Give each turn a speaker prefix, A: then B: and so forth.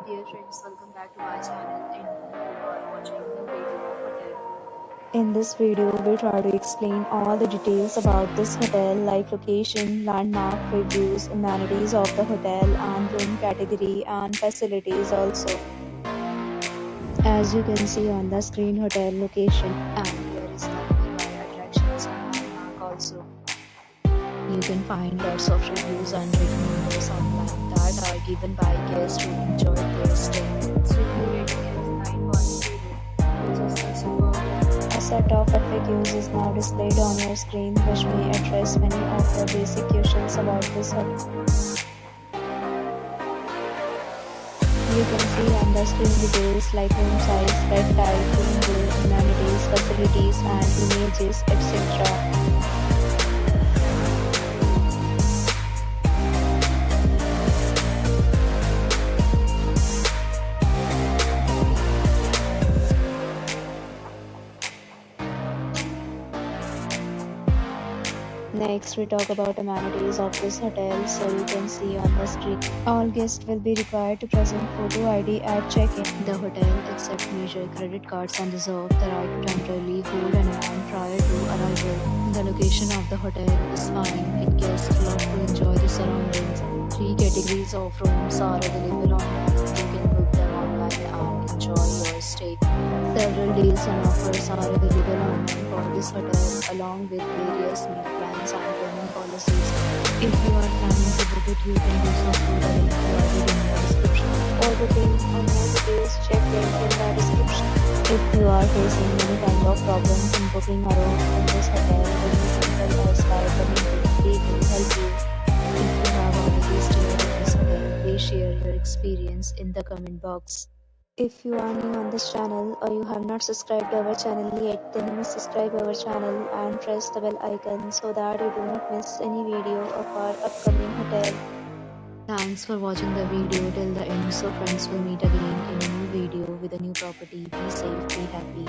A: Dear friends, welcome back to my channel and you are watching new video of hotel.
B: In this video, we'll try to explain all the details about this hotel like location, landmark, reviews, amenities of the hotel and room category and facilities also. As you can see on the screen, hotel location, and here is the nearby attractions and landmark also. You can find lots of reviews and reviews online that are given by guests who enjoyed their stay.
A: Its review rating is 9.0, which is a superb.
B: A set of FAQs is now displayed on your screen, which may address many of the basic questions about this hotel. You can see on the screen details like room size, bed type, room view, amenities, facilities, and images, etc. Next, we talk about amenities of this hotel. So you can see on the screen, all guests will be required to present photo ID at check-in. The hotel accepts major credit cards and reserve the right to temporarily hold an amount prior to arrival. The location of the hotel is fine and guests love to enjoy the surroundings. 3 categories of rooms are available online. You can book them online and enjoy your stay. Several deals and offers are available online for this hotel, along with various meal plans and payment policies. If you are planning to book it, you can do so through the link provided in the description. For booking and more details, check link in the description. If you are facing any kind of problems in booking a room in this hotel, then you can tell us by commenting. We will help you. If you have already stayed at this hotel, please share your experience in the comment box. If you are new on this channel or you have not subscribed our channel yet, then you must subscribe our channel and press the bell icon so that you do not miss any video of our upcoming hotel. Thanks for watching the video till the end. So friends, will meet again in a new video with a new property. Be safe, be happy.